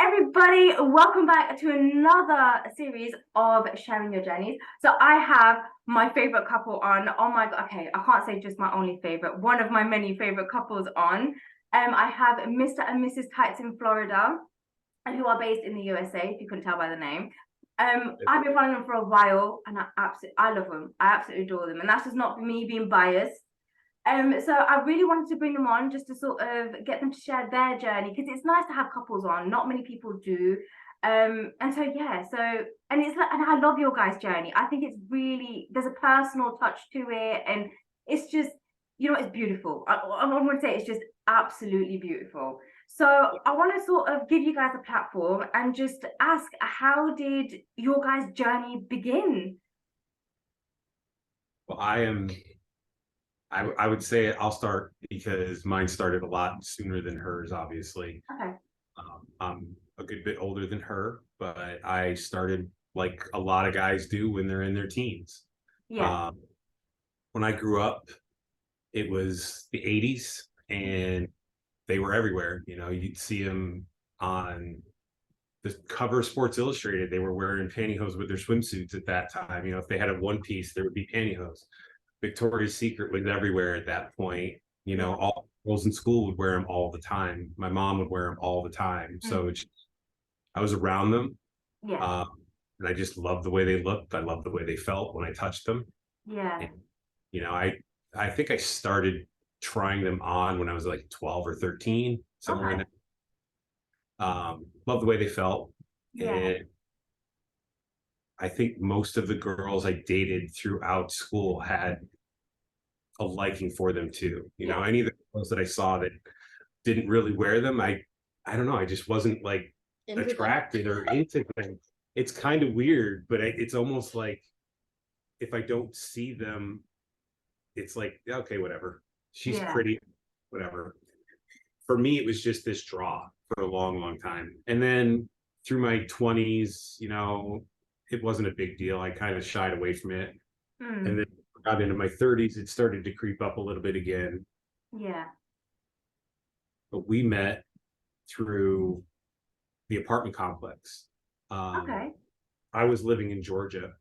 everybody, welcome back to another series of sharing your journeys. So I have my favorite couple on. Oh my god, okay, I can't say just my only favorite, one of my many favorite couples on. I have Mr. and Mrs. Tights in Florida, who are based in the USA, if you couldn't tell by the name. I've been following them for a while, and I love them. I absolutely adore them, and that's just not me being biased. So I really wanted to bring them on just to sort of get them to share their journey, because it's nice to have couples on. Not many people do. And so yeah, and it's like, and I love your guys' journey. I think it's really, there's a personal touch to it, and it's just, it's beautiful. I want to say it's just absolutely beautiful. So I want to sort of give you guys a platform and just ask, how did your guys' journey begin? Well, I would say I'll start because mine started a lot sooner than hers, obviously. Okay. I'm a good bit older than her, but I started like a lot of guys do when they're in their teens. Yeah. When I grew up, it was the 80s and they were everywhere. You'd see them on the cover of Sports Illustrated. They were wearing pantyhose with their swimsuits at that time. If they had a one piece, there would be pantyhose. Victoria's Secret was everywhere at that point. All girls in school would wear them all the time. My mom would wear them all the time. So I was around them. Yeah. And I just loved the way they looked. I loved the way they felt when I touched them. Yeah. And, I think I started trying them on when I was like 12 or 13, somewhere in there. Loved the way they felt. Yeah. And I think most of the girls I dated throughout school had a liking for them too. Any of the girls that I saw that didn't really wear them, I don't know, I just wasn't like attracted or into them. It's kind of weird, but it's almost like if I don't see them, it's like, okay, whatever. She's pretty, whatever. For me, it was just this draw for a long, long time. And then through my 20s, it wasn't a big deal. I kind of shied away from it. And then got into my 30s, it started to creep up a little bit again. Yeah. But we met through the apartment complex. Okay. I was living in Georgia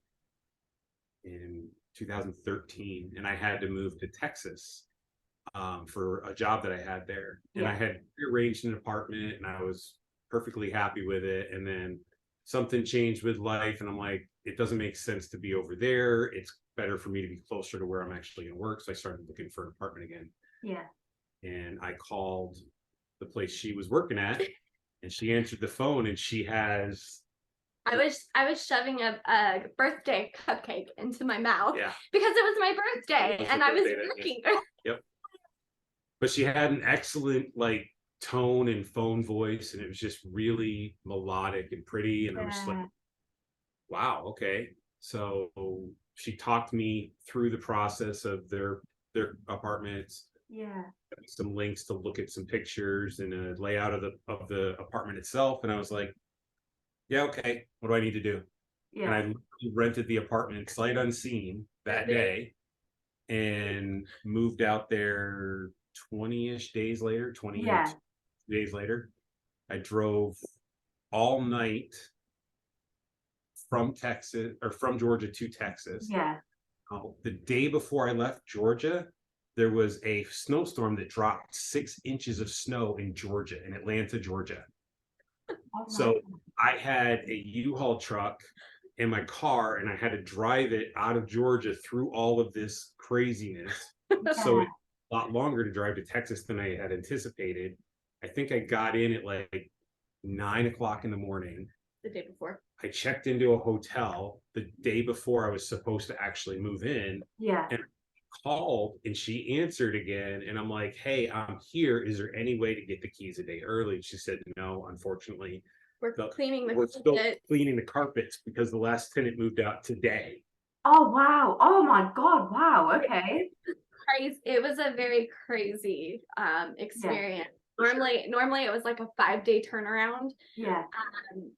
in 2013, and I had to move to Texas for a job that I had there. And I had arranged an apartment, and I was perfectly happy with it. And then something changed with life, and I'm like, it doesn't make sense to be over there. It's better for me to be closer to where I'm actually going to work. So I started looking for an apartment again. Yeah. And I called the place she was working at, and she answered the phone, and she has. I was shoving a birthday cupcake into my mouth because it was my birthday and I was working. Yep. But she had an excellent tone and phone voice, and it was just really melodic and pretty. And I was just like, wow, okay. So she talked me through the process of their apartments. Yeah. Some links to look at some pictures and a layout of the apartment itself. And I was like, yeah, okay, what do I need to do? Yeah. And I rented the apartment sight unseen that day and moved out there 20-ish days later, 28 days later. I drove all night from Georgia to Texas. Yeah. The day before I left Georgia, there was a snowstorm that dropped 6 inches of snow in Georgia, in Atlanta, Georgia. So I had a U-Haul truck in my car, and I had to drive it out of Georgia through all of this craziness. So it's a lot longer to drive to Texas than I had anticipated. I think I got in at like 9 o'clock in the morning. The day before. I checked into a hotel the day before I was supposed to actually move in. Yeah. And I called, and she answered again. And I'm like, hey, I'm here. Is there any way to get the keys a day early? And she said, no, unfortunately. We're still cleaning the carpets because the last tenant moved out today. Oh, wow. Oh, my God. Wow. Okay. Crazy. It was a very crazy experience. Normally it was like a 5-day turnaround. Yeah.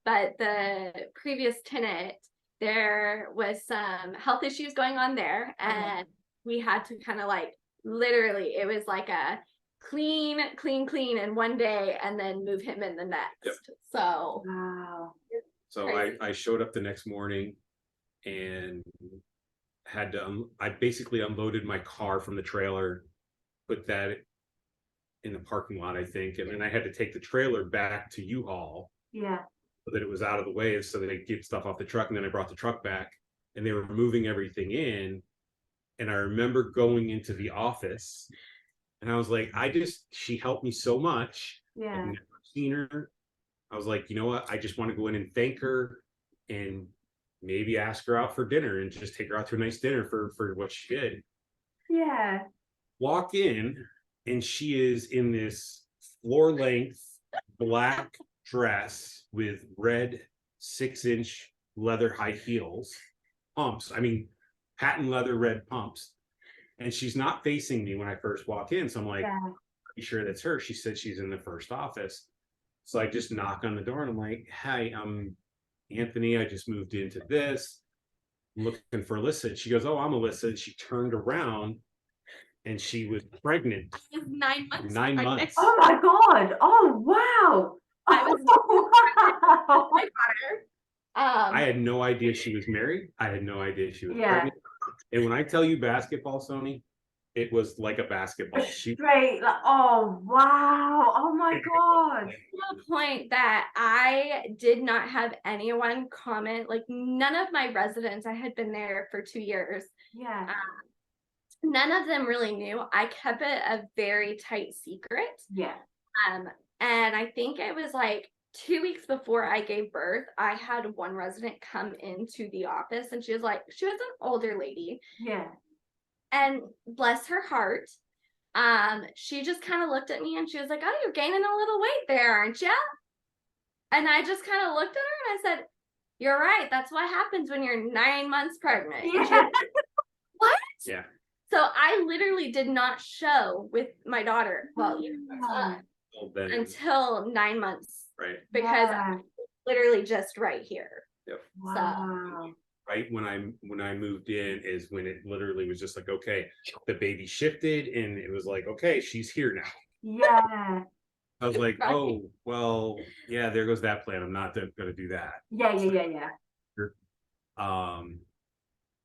But the previous tenant, there was some health issues going on there, and we had to kind of literally, it was like a clean in one day and then move him in the next. Yep. So Wow. So I showed up the next morning and had to I basically unloaded my car from the trailer, put that in the parking lot, I think, and then I had to take the trailer back to U-Haul. Yeah. So that it was out of the way, so that they get stuff off the truck. And then I brought the truck back and they were moving everything in. And I remember going into the office and I was like, she helped me so much. Yeah. I've never seen her. I was like, you know what? I just want to go in and thank her and maybe ask her out for dinner and just take her out to a nice dinner for what she did. Yeah. Walk in and she is in this floor length black dress with red 6-inch leather high heels, pumps. I mean, patent leather red pumps. And she's not facing me when I first walk in. So I'm like, Yeah. pretty sure that's her. She said she's in the first office. So I just knock on the door and I'm like, hi, I'm Anthony. I just moved into this. I'm looking for Alyssa. And she goes, oh, I'm Alyssa. And she turned around and she was pregnant. I was 9 months. 9 pregnant. months. Oh my God. Oh wow. I was Oh, my daughter. I had no idea she was married. I had no idea she was pregnant. And when I tell you basketball, Soni, it was like a basketball. straight, like, oh wow. Oh my God. To the point that I did not have anyone comment, like none of my residents, I had been there for 2 years. Yeah. None of them really knew. I kept it a very tight secret. Yeah. And I think it was like 2 weeks before I gave birth, I had one resident come into the office and she was an older lady. Yeah. And bless her heart, she just kind of looked at me and she was like, oh, you're gaining a little weight there, aren't you? And I just kind of looked at her and I said, you're right. That's what happens when you're 9 months pregnant. Yeah. Like, what? Yeah. So I literally did not show with my daughter, until 9 months. Right. Because I was literally just right here. Yep. Wow. Right when I moved in is when it literally was just like, okay, the baby shifted and it was like, okay, she's here now. Yeah. I was like, Right. oh, well, yeah, there goes that plan. I'm not going to do that. Yeah.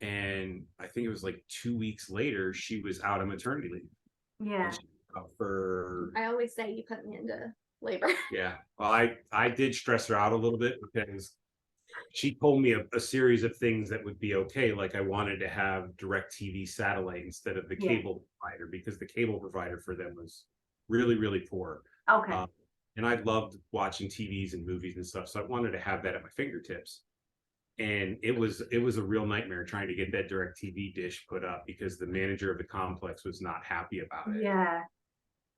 And I think it was like 2 weeks later, she was out on maternity leave. Yeah. I always say you put me into labor. Yeah. Well, I did stress her out a little bit because she told me a series of things that would be okay. Like I wanted to have DirecTV satellite instead of the cable provider because the cable provider for them was really, really poor. Okay. And I loved watching TVs and movies and stuff. So I wanted to have that at my fingertips. And it was a real nightmare trying to get that DirecTV dish put up because the manager of the complex was not happy about it. Yeah.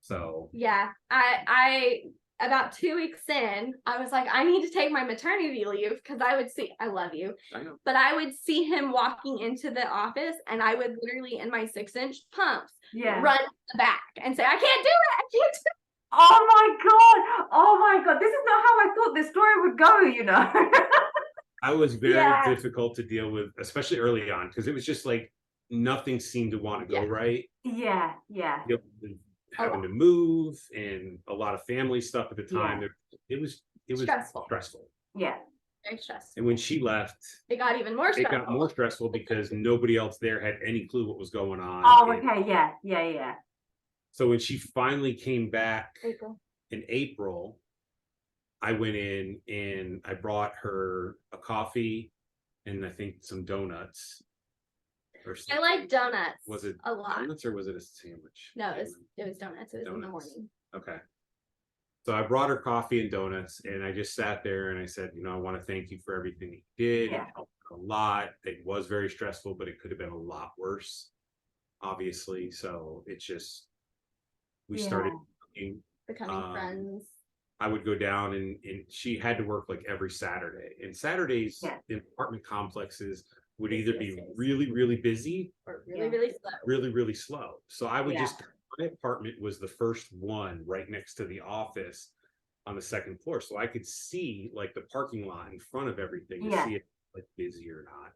So yeah, I about 2 weeks in, I was like, I need to take my maternity leave because I love you. I know. But I would see him walking into the office and I would literally in my 6-inch pumps run to the back and say, I can't do it. I can't do it. Oh my God. This is not how I thought this story would go, you know. I was very difficult to deal with, especially early on, because it was just like nothing seemed to want to go right. Yeah. Having to move and a lot of family stuff at the time. It was stressful. Yeah. Very stressful. And when she left, it got even more stressful. It got more stressful because nobody else there had any clue what was going on. Oh, okay. Yeah. So when she finally came back in April, I went in and I brought her a coffee and I think some donuts. I like donuts. Was it a lot? Donuts or was it a sandwich? No, it was donuts. It was in the morning. Okay. So I brought her coffee and donuts and I just sat there and I said, I want to thank you for everything you did. It helped a lot. It was very stressful, but it could have been a lot worse, obviously. So it's just, we started becoming friends. I would go down and she had to work like every Saturday. And Saturdays in apartment complexes would either be really, really busy or really, really slow. Really, really slow. So I would just, my apartment was the first one right next to the office on the second floor. So I could see like the parking lot in front of everything to see if like busy or not.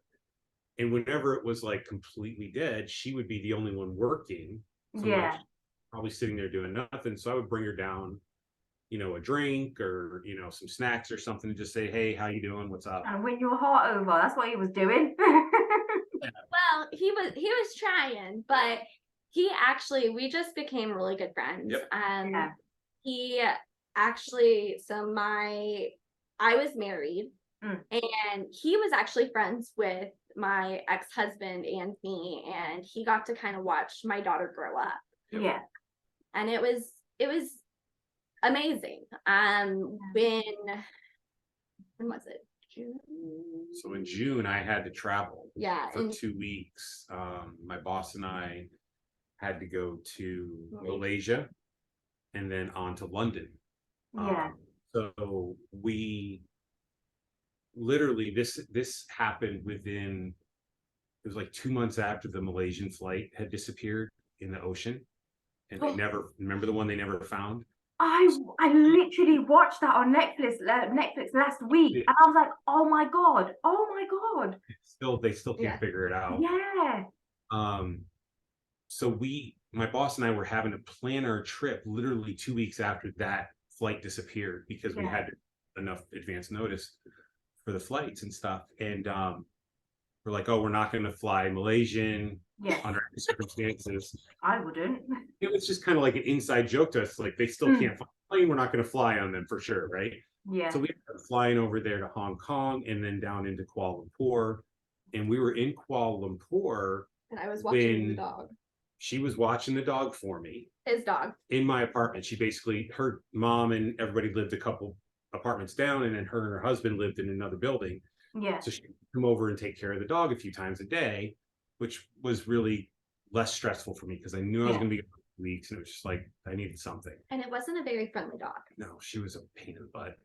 And whenever it was like completely dead, she would be the only one working. So probably sitting there doing nothing. So I would bring her down, a drink or, some snacks or something, and just say, hey, how you doing? What's up? And win your heart over. That's what he was doing. Well, he was trying, but we just became really good friends. Yep. Yeah. He actually, I was married, Mm. and he was actually friends with my ex-husband and me, and he got to kind of watch my daughter grow up. Yeah. And it was amazing. When was it? June? So in June, I had to travel Yeah, for 2 weeks. My boss and I had to go to Malaysia and then on to London. Yeah. So we literally, this happened within, it was like 2 months after the Malaysian flight had disappeared in the ocean. And they never, remember the one they never found? I literally watched that on Netflix last week, and I was like, oh my god. They still can't figure it out. Yeah. So my boss and I were having to plan our trip literally 2 weeks after that flight disappeared, because we had enough advance notice for the flights and stuff. And we're like, oh, we're not going to fly Malaysian under any circumstances. I wouldn't. It was just kind of like an inside joke to us, like they still can't fly a plane, we're not going to fly on them for sure, right? Yeah. So we were flying over there to Hong Kong and then down into Kuala Lumpur. And we were in Kuala Lumpur, and I was watching the dog. She was watching the dog for me. His dog. In my apartment. Her mom and everybody lived a couple apartments down, and then her and her husband lived in another building. Yeah. So she would come over and take care of the dog a few times a day, which was really less stressful for me, because I knew I was going to be gone for weeks, and it was just like I needed something. And it wasn't a very friendly dog. No, she was a pain in the butt.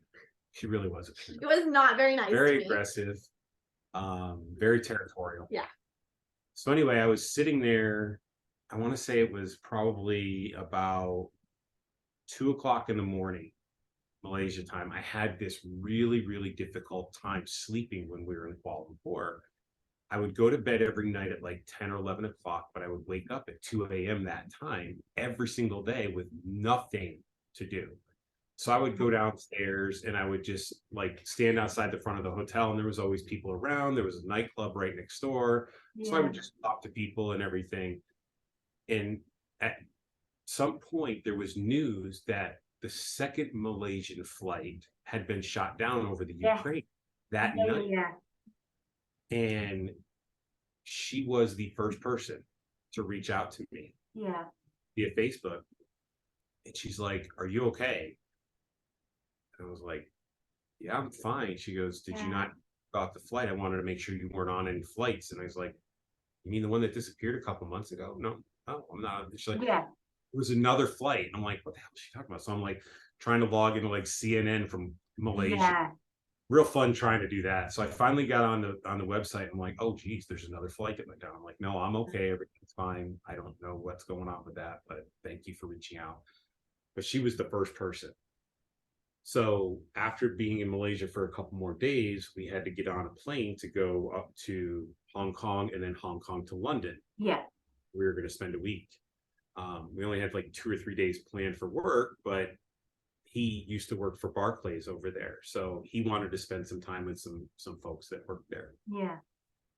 She really was a pain. It was not very nice. Very aggressive, very territorial. Yeah. So anyway, I was sitting there. I want to say it was probably about 2 o'clock in the morning, Malaysia time. I had this really, really difficult time sleeping when we were in Kuala Lumpur. I would go to bed every night at like 10 or 11 o'clock, but I would wake up at 2 a.m. that time every single day with nothing to do. So I would go downstairs and I would just like stand outside the front of the hotel, and there was always people around. There was a nightclub right next door. Yeah. So I would just talk to people and everything. And at some point there was news that the second Malaysian flight had been shot down over the Ukraine that night. Yeah. And she was the first person to reach out to me via Facebook. And she's like, are you okay? And I was like, yeah, I'm fine. She goes, did you not about the flight? I wanted to make sure you weren't on any flights. And I was like, you mean the one that disappeared a couple months ago? No, I'm not. She's like, it was another flight. I'm like, what the hell is she talking about? So I'm like trying to log into like CNN from Malaysia. Yeah. Real fun trying to do that. So I finally got on the website. I'm like, oh geez, there's another flight that went down. I'm like, no, I'm okay. Everything's fine. I don't know what's going on with that, but thank you for reaching out. But she was the first person. So after being in Malaysia for a couple more days, we had to get on a plane to go up to Hong Kong and then Hong Kong to London. Yeah. We were going to spend a week. We only had like 2 or 3 days planned for work, but he used to work for Barclays over there. So he wanted to spend some time with some folks that worked there. Yeah.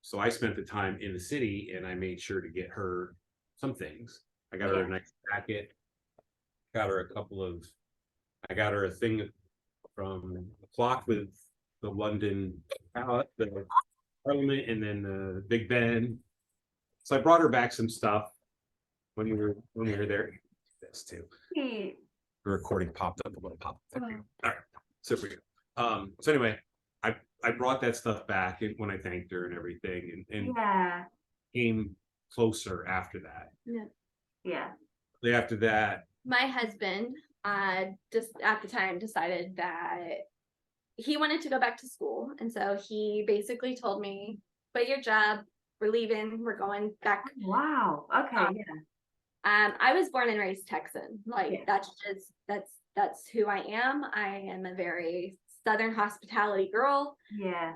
So I spent the time in the city, and I made sure to get her some things. I got her a nice jacket, I got her a thing from the clock with the London the Parliament, and then the Big Ben. So I brought her back some stuff when we were there. This too. The recording popped up a little pop. All right, so we go. So anyway, I brought that stuff back when I thanked her and everything, and came closer after that. Yeah. After that, my husband just at the time decided that he wanted to go back to school, and so he basically told me, quit your job, we're leaving, we're going back. Wow. Okay. I was born and raised Texan. Like that's who I am. I am a very Southern hospitality girl. Yeah.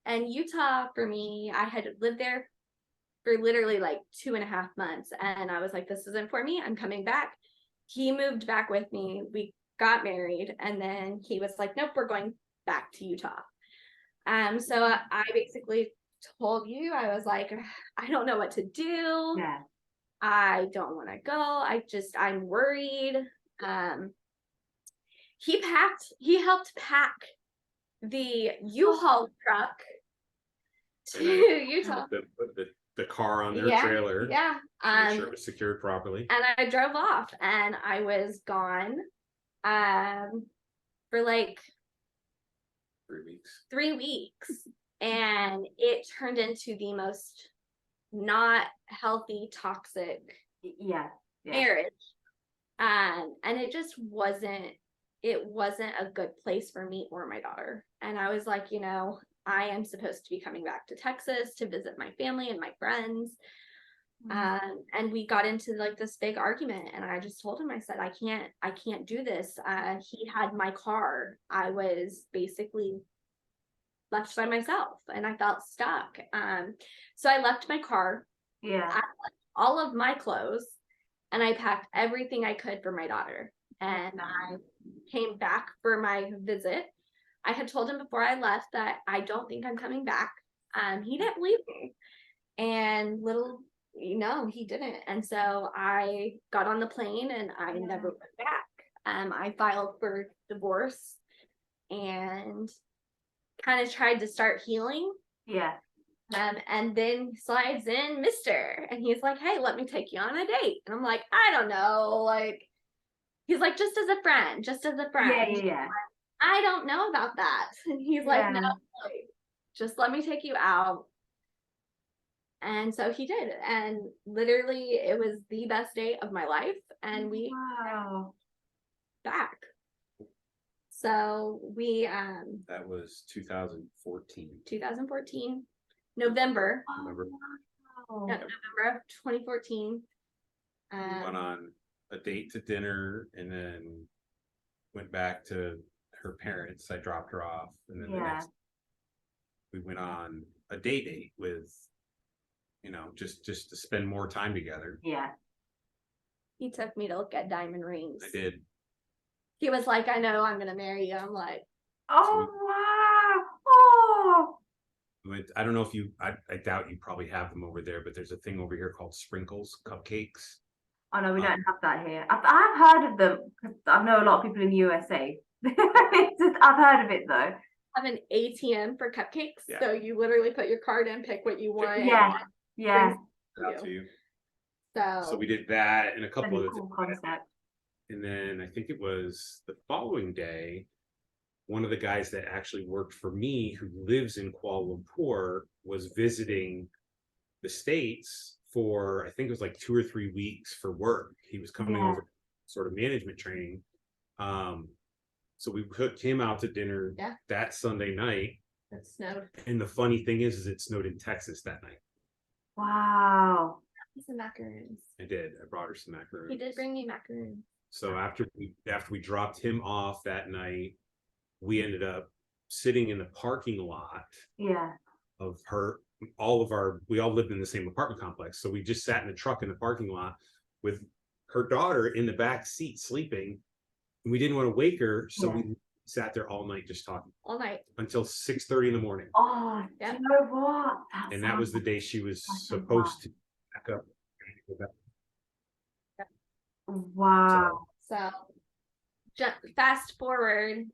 And Utah for me, I had lived there for literally like 2.5 months. And I was like, this isn't for me. I'm coming back. He moved back with me. We got married. And then he was like, nope, we're going back to Utah. So I basically told you, I was like, I don't know what to do. Yeah. I don't want to go. I'm worried. He helped pack the U-Haul truck to Utah. The car on their Yeah, trailer. yeah. To make sure it was secured properly. And I drove off, and I was gone for like 3 weeks. 3 weeks. And it turned into the most not healthy, toxic Yeah. marriage. And it just wasn't a good place for me or my daughter. And I was like, I am supposed to be coming back to Texas to visit my family and my friends. And we got into like this big argument, and I just told him, I said, I can't do this. He had my car. I was basically left by myself, and I felt stuck. So I left my car. Yeah. I left all of my clothes, and I packed everything I could for my daughter. And I came back for my visit. I had told him before I left that I don't think I'm coming back. He didn't believe me. And he didn't. And so I got on the plane, and I never went back. I filed for divorce and kind of tried to start healing. Yeah. And then slides in Mr. And he's like, hey, let me take you on a date. And I'm like, I don't know. Like, he's like, just as a friend. Yeah. I don't know about that. And he's like, no, just let me take you out. And so he did. And literally, it was the best day of my life. And we back. So we that was 2014. 2014, November. November. November of 2014. We went on a date to dinner, and then went back to her parents. I dropped her off, and then the next we went on a date with, just to spend more time together. Yeah. He took me to look at diamond rings. I did. He was like, I know I'm gonna marry you. I'm like, oh wow. Oh. I don't know if I doubt you probably have them over there, but there's a thing over here called sprinkles cupcakes. Oh no, we don't have that here. I've heard of them because I know a lot of people in the USA. I've heard of it though. I have an ATM for cupcakes. Yeah. So you literally put your card in, pick what you want. Yeah. Out to you. So we did that and a couple of cool concept. And then I think it was the following day, one of the guys that actually worked for me, who lives in Kuala Lumpur, was visiting the States for, I think it was like 2 or 3 weeks for work. He was coming over sort of management training. So we hooked him out to dinner that Sunday night. It snowed. And the funny thing is it snowed in Texas that night. Wow. Some macaroons. I did. I brought her some macaroons. He did bring me macaroons. So after we dropped him off that night, we ended up sitting in the parking lot of we all lived in the same apartment complex. So we just sat in the truck in the parking lot with her daughter in the back seat sleeping. And we didn't want to wake her. So we sat there all night just talking. All night. Until 6:30 in the morning. Oh, do you know what? That was the day she was supposed to back up. Wow. So fast forward,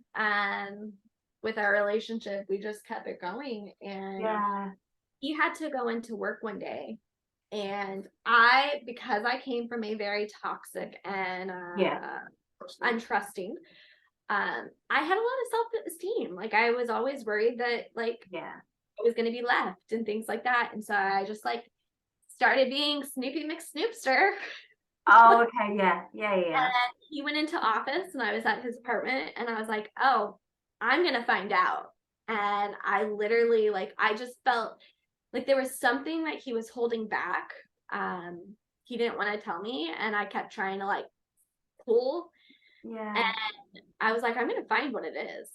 with our relationship, we just kept it going, and he had to go into work one day, and because I came from a very toxic and untrusting, I had a lot of self-esteem. Like, I was always worried that I was going to be left and things like that, and so I just started being Snoopy McSnoopster. Oh, okay, yeah. And he went into office, and I was at his apartment, and I was like, oh, I'm gonna find out. And I literally, I just felt like there was something that he was holding back. He didn't want to tell me, and I kept trying to pull. Yeah. And I was like, I'm gonna find what it is.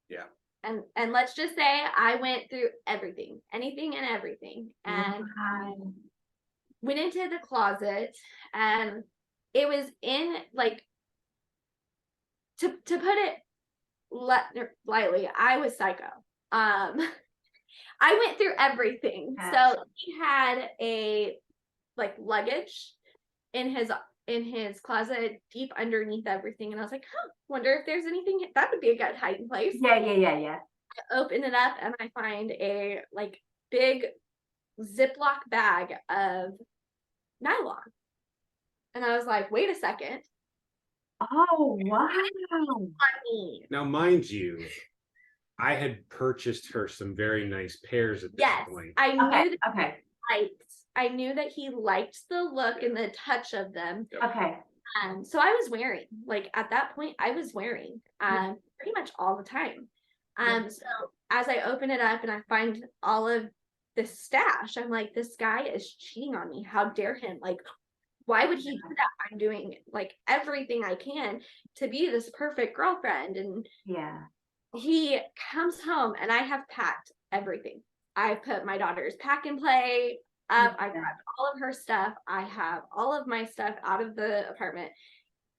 Yeah. And let's just say I went through everything, anything and everything. And I went into the closet, and it was in, like, to put it lightly, I was psycho. I went through everything. Yeah. So he had a like luggage in his closet deep underneath everything, and I was like, wonder if there's anything that would be a good hiding place. Yeah. I open it up and I find a like big Ziploc bag of nylon, and I was like, wait a second. Oh wow. Funny. Now, mind you, I had purchased her some very nice pairs at this Yes, point. I knew Okay. that Okay. I knew that he liked the look and the touch of them. Okay. So I was wearing, like, at that point, I was wearing pretty much all the time. So as I open it up and I find all of this stash, I'm like, this guy is cheating on me. How dare him? Like, why would he do that? I'm doing like everything I can to be this perfect girlfriend. And Yeah. he comes home and I have packed everything. I put my daughter's pack and play up. I grabbed all of her stuff. I have all of my stuff out of the apartment.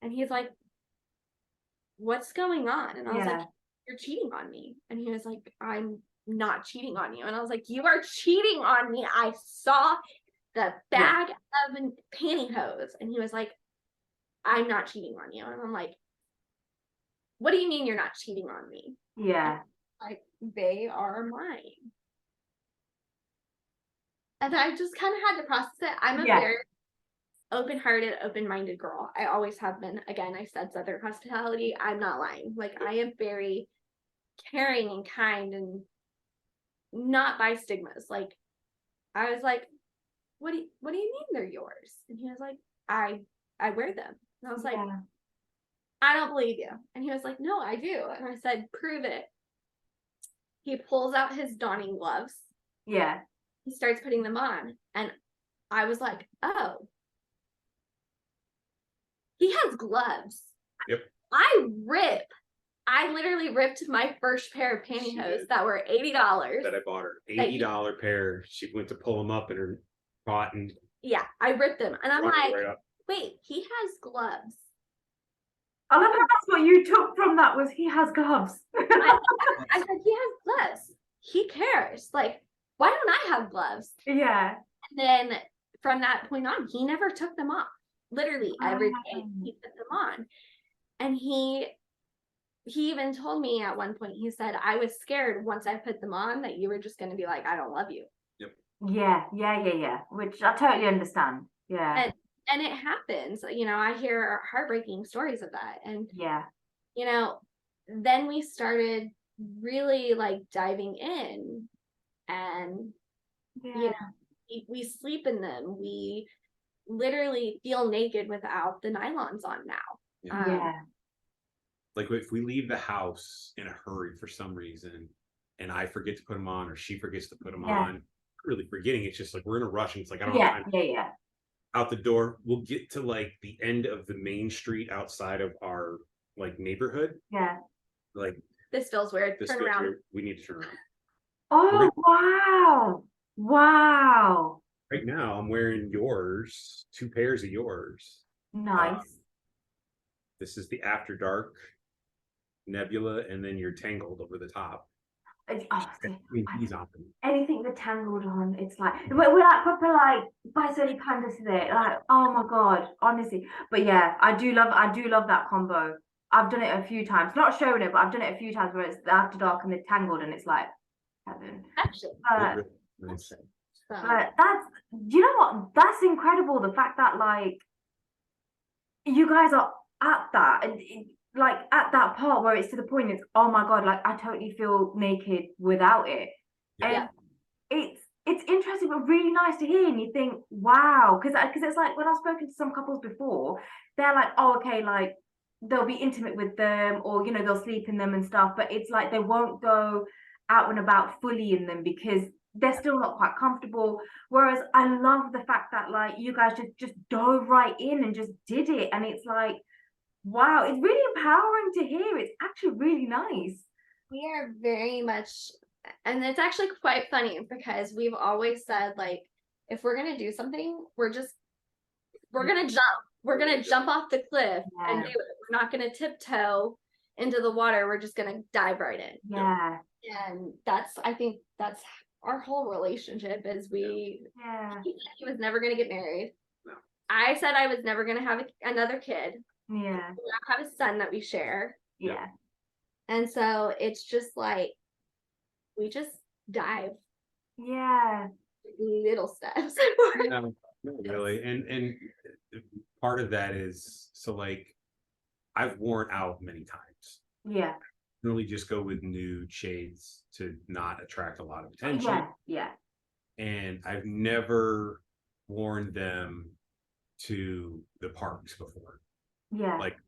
And he's like, what's going on? And I was like, you're cheating on me. And he was like, I'm not cheating on you. And I was like, you are cheating on me. I saw the bag of pantyhose. And he was like, I'm not cheating on you. And I'm like, what do you mean you're not cheating on me? Yeah. Like, they are mine. And I just kind of had to process it. I'm a very open-hearted, open-minded girl. I always have been. Again, I said Southern hospitality. I'm not lying. Like, I am very caring and kind and not by stigmas. Like, I was like, what do you mean they're yours? And he was like, I wear them. And I was like, I don't believe you. And he was like, no, I do. And I said, prove it. He pulls out his donning gloves. Yeah. He starts putting them on. And I was like, oh, he has gloves. Yep. I literally ripped my first pair of pantyhose that were $80. That I bought her. $80 pair. She went to pull them up in her cotton. Yeah, I ripped them. And I'm like, wait, he has gloves. I love how that's what you took from that was he has gloves. I said, he has gloves. He cares. Like, why don't I have gloves? Yeah. And then from that point on, he never took them off. Literally every day he put them on. And he even told me at one point, he said, I was scared once I put them on that you were just going to be like, I don't love you. Yep. Yeah. Which I totally understand. Yeah. And it happens. You know, I hear heartbreaking stories of that. And, you know, then we started really like diving in, and, you know, we sleep in them. We literally feel naked without the nylons on now. Like if we leave the house in a hurry for some reason and I forget to put them on or she forgets to put them on, really forgetting, it's just like we're in a rush and it's like I don't have time. Out the door, we'll get to like the end of the main street outside of our like neighborhood. Like, this feels weird. Turn around. Weird. We need to turn around. Oh, wow. Right now, I'm wearing yours, 2 pairs of yours. Nice. This is the After Dark Nebula, and then you're Tangled over the top. Anything the Tangled on, it's like we're like proper like by Soni Panda today. Like, oh my god, honestly. But yeah, I do love that combo. I've done it a few times, not showing it, but I've done it a few times where it's the After Dark and the Tangled, and it's like heaven. Actually, but that's, you know what? That's incredible. The fact that like you guys are at that and like at that part where it's to the point it's oh my god, like I totally feel naked without it. And it's interesting but really nice to hear, and you think wow, because it's like when I've spoken to some couples before, they're like, oh okay, like they'll be intimate with them or you know they'll sleep in them and stuff, but it's like they won't go out and about fully in them because they're still not quite comfortable. Whereas I love the fact that like you guys just dove right in and just did it, and it's like wow, it's really empowering to hear. It's actually really nice. We are very much, and it's actually quite funny because we've always said, like, if we're gonna do something, we're gonna jump. We're gonna jump off the cliff and do it. We're not gonna tiptoe into the water. We're just gonna dive right in. Yeah. And I think that's our whole relationship is he said he was never gonna get married. No. I said I was never gonna have another kid. Yeah. We have a son that we share. Yeah. And so it's just like we just dive Yeah. little steps. No, not really. And part of that is, so like, I've worn out many times. Yeah. Really just go with nude shades to not attract a lot of attention. Yeah. Yeah. And I've never worn them to the parks before. Yeah. Like,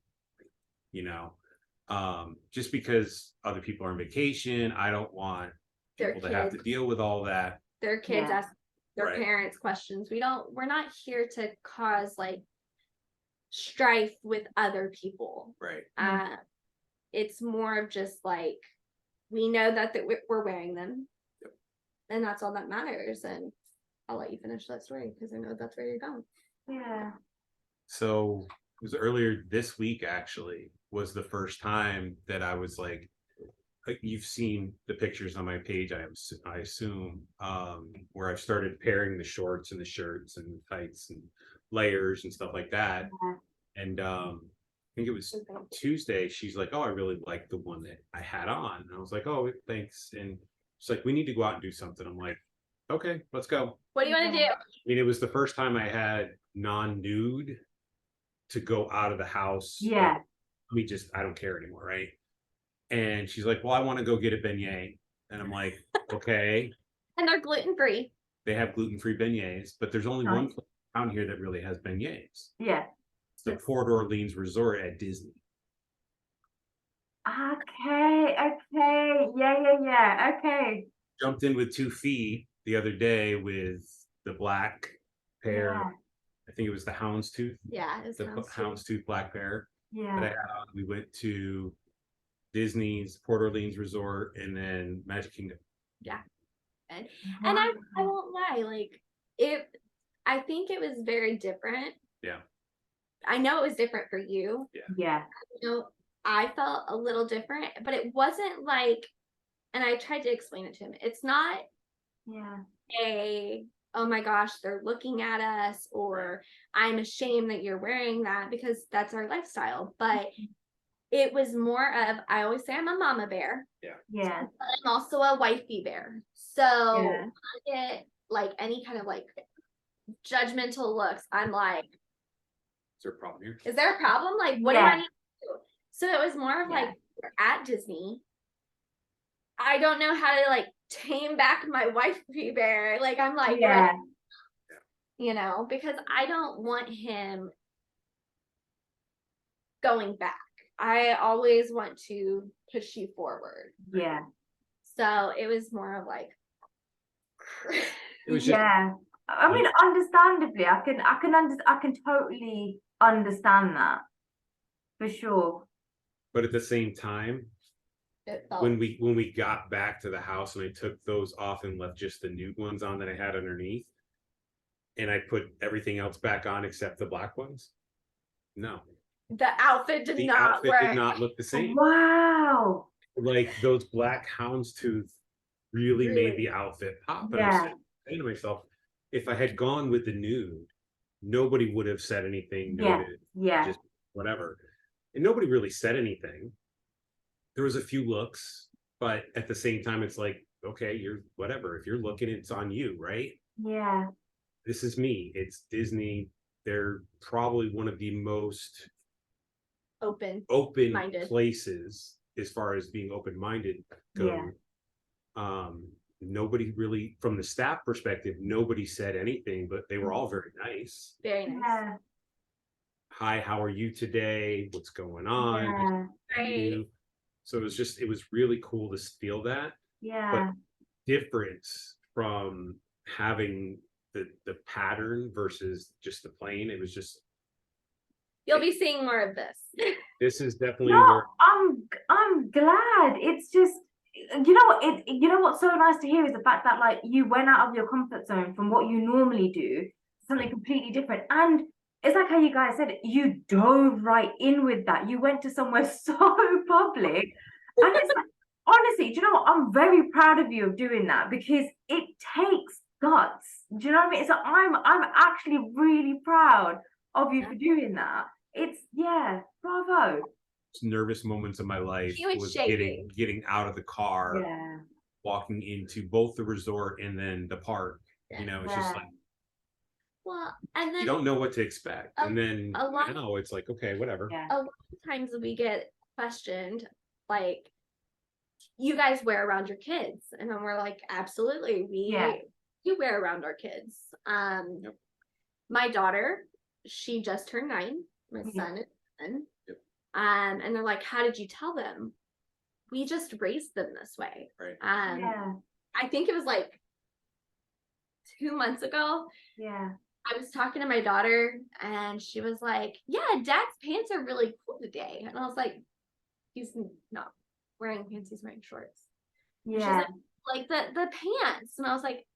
just because other people are on vacation, I don't want people to have to deal with all that. Their kids ask their Right. parents questions. We're not here to cause like strife with other people. Right. It's more of just like we know that we're wearing them. Yep. And that's all that matters. And I'll let you finish that story because I know that's where you're going. Yeah. So it was earlier this week, actually, was the first time that I was like you've seen the pictures on my page, I assume, where I've started pairing the shorts and the shirts and the tights and layers and stuff like that. Yeah. And I think it was Tuesday, she's like, oh, I really like the one that I had on. And I was like, oh, thanks. And she's like, we need to go out and do something. I'm like, okay, let's go. What do you want to do? I mean, it was the first time I had non-nude to go out of the house. Yeah. Like, I don't care anymore, right? And she's like, well, I want to go get a beignet. And I'm like, okay. And they're gluten-free. They have gluten-free beignets, but there's only one place around here that really has beignets. Yeah. It's the Port Orleans Resort at Disney. Okay. Yeah. Okay. Jumped in with 2 feet the other day with the black pair. Yeah. I think it was the houndstooth. Yeah, it was the houndstooth black pair that I Yeah. had on. We went to Disney's Port Orleans Resort and then Magic Kingdom. Yeah. And I won't lie, like I think it was very different. Yeah. I know it was different for you. Yeah. You know, I felt a little different, but it wasn't like, and I tried to explain it to him. It's not oh my gosh, they're looking at us, or I'm ashamed that you're wearing that, because that's our lifestyle. But it was more of, I always say I'm a mama bear. Yeah. But I'm also a wifey bear. So I get like any kind of like judgmental looks. I'm like, Is there a problem here? is there a problem? Like, what do I need to do? So it was more of like, we're at Disney. I don't know how to like tame back my wifey bear. Like, I'm like, you know, because I don't want him going back. I always want to push you forward. Yeah. So it was more of like, It was just, I mean, understandably, I can totally understand that for sure. but at the same time, it felt, when we got back to the house and I took those off and left just the nude ones on that I had underneath, and I put everything else back on except the black ones, no, the outfit did the not outfit work. did not look the same. Wow. Like those black houndstooth really made the outfit pop. And I'm saying to myself, if I had gone with the nude, nobody would have said anything. Just whatever. And nobody really said anything. There was a few looks, but at the same time, it's like, okay, you're whatever. If you're looking, it's on you, right? Yeah. This is me. It's Disney. They're probably one of the most open places as far as being open-minded goes. Nobody really, from the staff perspective, nobody said anything, but they were all very nice. Very nice. Yeah. Hi, how are you today? What's going on? Great. So it was really cool to feel that. Yeah. But difference from having the pattern versus just the plain, it was just, You'll be seeing more of this. this is definitely No, more. I'm glad. It's just, you know what, you know what's so nice to hear is the fact that like you went out of your comfort zone from what you normally do, something completely different. And it's like how you guys said it, you dove right in with that. You went to somewhere so public. And it's like, honestly, do you know what? I'm very proud of you of doing that because it takes guts. Do you know what I mean? So I'm actually really proud of you for doing that. It's bravo. Nervous moments of my life He was was shaking. getting out of the car, Yeah. walking into both the resort and then the park. Yeah. You know, it's just Yeah. like Well, and then you don't know what to expect. And then a lot- now it's like, okay, whatever. Yeah. a lot of times we get questioned, like, you guys wear around your kids, and then we're like, absolutely, we wear around our kids. Yep. My daughter, she just turned 9. My son is 10. Yep. And they're like, how did you tell them? We just raised them this way. Right. I think it was like 2 months ago. Yeah. I was talking to my daughter and she was like, yeah, Dad's pants are really cool today. And I was like, he's not wearing pants, he's wearing shorts. And she's like the pants. And I was like,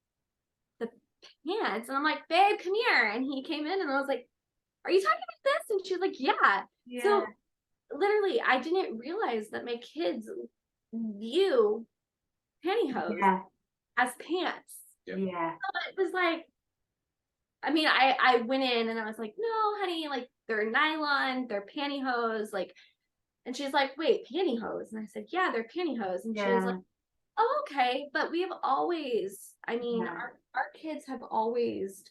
the pants? And I'm like, babe, come here. And he came in and I was like, are you talking about this? And she was like, yeah. So literally, I didn't realize that my kids view pantyhose as pants. Yeah. So it was like, I mean, I went in and I was like, no, honey, like they're nylon, they're pantyhose, like, and she's like, wait, pantyhose? And I said, yeah, they're pantyhose. And she was like, oh, okay. But we have always, I mean, our kids have always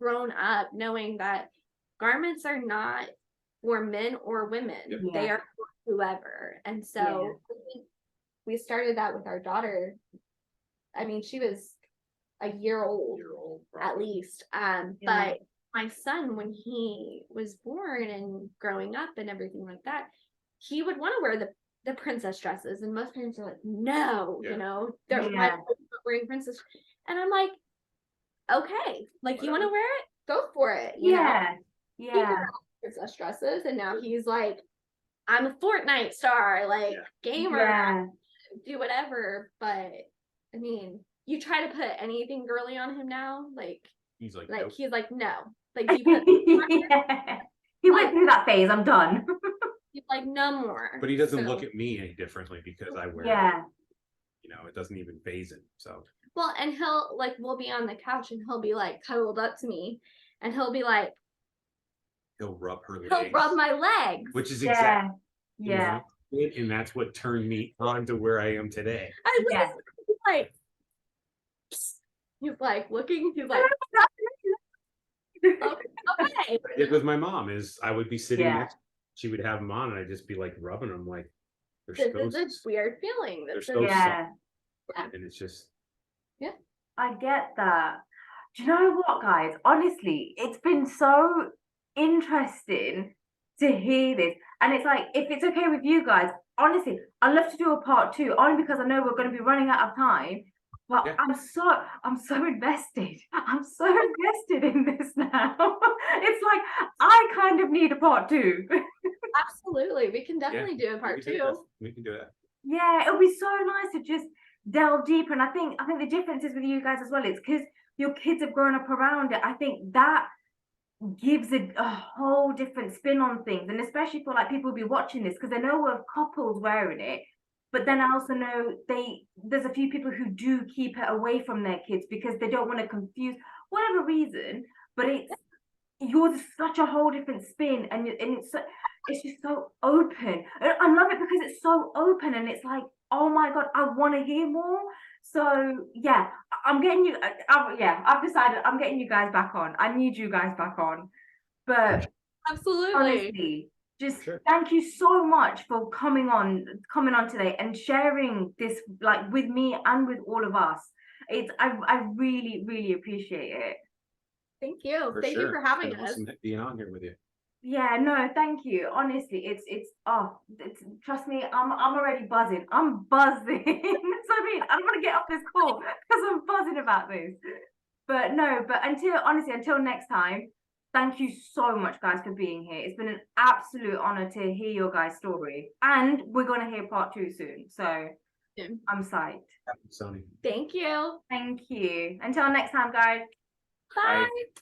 grown up knowing that garments are not for men or women. They are for whoever. And so we started that with our daughter. I mean, she was a year old at least. But my son, when he was born and growing up and everything like that, he would want to wear the princess dresses, and most parents are like, no, you know, they're not wearing princess. And I'm like, okay, like, you want to wear it, go for it. You know? Princess dresses, and now he's like, I'm a Fortnite star, like gamer, do whatever. But I mean, you try to put anything girly on him now, like he's like nope. He's like, no, like he went through that phase. I'm done. He's like, no more. But he doesn't look at me any differently because I wear it. You know, it doesn't even phase him. So well, and he'll like, we'll be on the couch and he'll be like cuddled up to me and he'll be like, he'll rub her legs. He'll rub my legs. Which is exactly and that's what turned me on to where I am today. I was like, he's like looking, he's like, okay. It was my mom. Is I would be sitting next, she would have them on, and I'd just be like rubbing them, like this is a weird feeling. They're so soft, and it's just I get that. Do you know what, guys? Honestly, it's been so interesting to hear this, and it's like, if it's okay with you guys, honestly, I'd love to do a part 2, only because I know we're going to be running out of time. But I'm so invested. I'm so invested in this now. It's like I kind of need a part 2. Absolutely, we can definitely do a part 2. We can do that. Yeah, it'll be so nice to just delve deeper. And I think the difference is with you guys as well. It's because your kids have grown up around it. I think that gives a whole different spin on things, and especially for like people who'll be watching this, because I know of couples wearing it. But then I also know there's a few people who do keep it away from their kids because they don't want to confuse whatever reason. But yours is such a whole different spin, and it's just so open. I love it because it's so open, and it's like, oh my god, I want to hear more. So yeah, I'm getting you. I've decided I'm getting you guys back on. I need you guys back on. But absolutely, honestly, just thank you so much for coming on today and sharing this like with me and with all of us. I really, really appreciate it. Thank you. Thank you for having us. Awesome being on here with you. Yeah, no, thank you. Honestly, it's trust me, I'm already buzzing. I'm buzzing. So I mean, I don't want to get off this call because I'm buzzing about this. But no, until next time. Thank you so much, guys, for being here. It's been an absolute honor to hear your guys' story. And we're going to hear part 2 soon. So I'm psyched. Sony. Thank you. Thank you. Until next time, guys. Bye. Bye.